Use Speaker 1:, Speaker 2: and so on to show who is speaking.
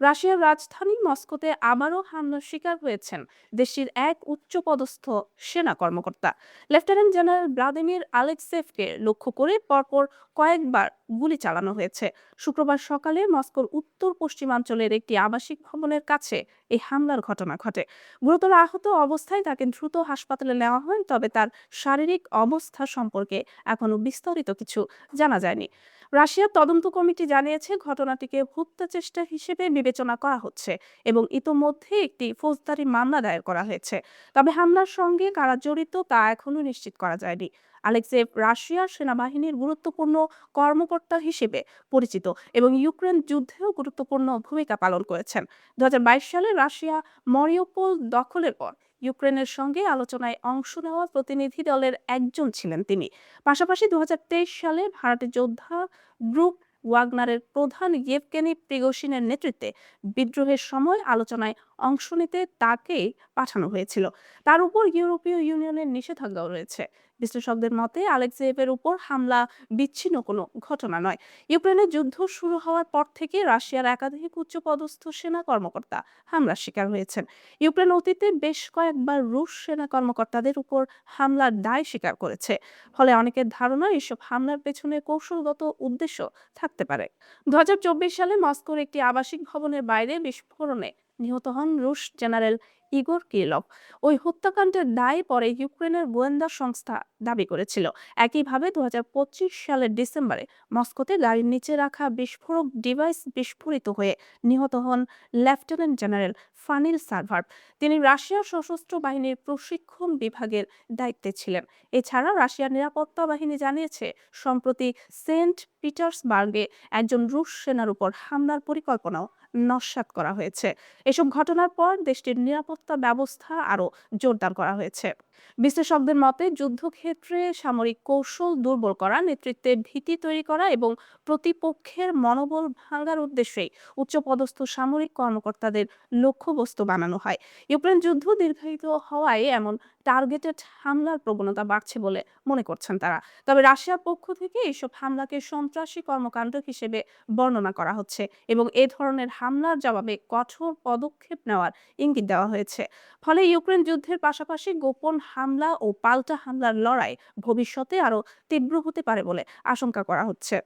Speaker 1: রাশিয়ার রাজধানী মস্কোতে আবারও হামলার শিকার হয়েছেন দেশটির এক উচ্চপদস্থ সেনা কর্মকর্তা। লেফটেন্যান্ট জেনারেল ভ্লাদিমির আলেক্সেভকে লক্ষ্য করে পরপর কয়েকবার গুলি চালানো হয়েছে। শুক্রবার সকালে মস্কোর উত্তর পশ্চিমাঞ্চলের একটি আবাসিক ভবনের কাছে এই হামলার ঘটনা ঘটে। গুরুতর আহত অবস্থায় তাকে দ্রুত হাসপাতালে নেওয়া হয়, তবে তার শারীরিক অবস্থা সম্পর্কে এখনো বিস্তারিত কিছু জানা যায়নি। রাশিয়ার তদন্ত কমিটি জানিয়েছে ঘটনাটিকে হত্যা চেষ্টা হিসেবে বিবেচনা করা হচ্ছে এবং ইতোমধ্যে একটি ফৌজদারি মামলা দায়ের করা হয়েছে। তবে হামলার সঙ্গে কারা জড়িত তা এখনো নিশ্চিত করা যায়নি। আলেক্সেভ রাশিয়ার সেনাবাহিনীর গুরুত্বপূর্ণ কর্মকর্তা হিসেবে পরিচিত এবং ইউক্রেন যুদ্ধেও গুরুত্বপূর্ণ ভূমিকা পালন করেছেন। 2022 সালে রাশিয়া মরিউপোল দখলের পর ইউক্রেনের সঙ্গে আলোচনায় অংশ নেওয়া প্রতিনিধি দলের একজন ছিলেন তিনি। পাশাপাশি 2023 সালে ভাড়াটে যোদ্ধা গ্রুপ ওয়াগনারের প্রধান ইয়েভগেনি প্রিগোশিনের নেতৃত্বে বিদ্রোহের সময় আলোচনায় অংশ নিতে তাকে পাঠানো হয়েছিল। তার উপর ইউরোপীয় ইউনিয়নের নিষেধাজ্ঞাও রয়েছে। বিশ্লেষকদের মতে আলেক্সেয়েভের উপর হামলা বিচ্ছিন্ন কোনো ঘটনা নয়। ইউক্রেনের যুদ্ধ শুরু হওয়ার পর থেকে রাশিয়ার একাধিক উচ্চপদস্থ সেনা কর্মকর্তা হামলার শিকার হয়েছেন। ইউক্রেন অতীতে বেশ কয়েকবার রুশ সেনা কর্মকর্তাদের উপর হামলার দায় স্বীকার করেছে। ফলে অনেকের ধারণা এসব হামলার পেছনে কৌশলগত উদ্দেশ্য থাকতে পারে। 2024 সালে মস্কোর একটি আবাসিক ভবনের বাইরে বিস্ফোরণে নিহত হন রুশ জেনারেল ইগোর কিরিলভ। ওই হত্যাকাণ্ডের দায় পরে ইউক্রেনের গোয়েন্দা সংস্থা দাবি করেছিল। একইভাবে 2025 সালের ডিসেম্বরে মস্কোতে গাড়ির নিচে রাখা বিস্ফোরক ডিভাইস বিস্ফোরিত হয়ে নিহত হন লেফটেন্যান্ট জেনারেল ফানিল সার্ভার। তিনি রাশিয়ার সশস্ত্র বাহিনীর প্রশিক্ষণ বিভাগের দায়িত্বে ছিলেন। এছাড়া রাশিয়ার নিরাপত্তা বাহিনী জানিয়েছে সম্প্রতি সেন্ট পিটার্সবার্গে একজন রুশ সেনার উপর হামলার পরিকল্পনাও নস্যাৎ করা হয়েছে। এসব ঘটনার পর দেশটির নিরাপত্তা ব্যবস্থা আরও জোরদার করা হয়েছে। বিশ্লেষকদের মতে যুদ্ধক্ষেত্রে সামরিক কৌশল দুর্বল করা, নেতৃত্বে ভীতি তৈরি করা এবং প্রতিপক্ষের মনোবল ভাঙার উদ্দেশ্যেই উচ্চপদস্থ সামরিক কর্মকর্তাদের লক্ষ্যবস্তু বানানো হয়। ইউক্রেন যুদ্ধ দীর্ঘায়িত হওয়ায় এমন টার্গেটেড হামলার প্রবণতা বাড়ছে বলে মনে করছেন তারা। তবে রাশিয়ার পক্ষ থেকে এসব হামলাকে সন্ত্রাসী কর্মকাণ্ড হিসেবে বর্ণনা করা হচ্ছে এবং এ ধরনের হামলার জবাবে কঠোর পদক্ষেপ নেওয়ার ইঙ্গিত দেওয়া হয়েছে। ফলে ইউক্রেন যুদ্ধের পাশাপাশি গোপন হামলা ও পাল্টা হামলার লড়াই ভবিষ্যতে আরও তীব্র হতে পারে বলে আশঙ্কা করা হচ্ছে।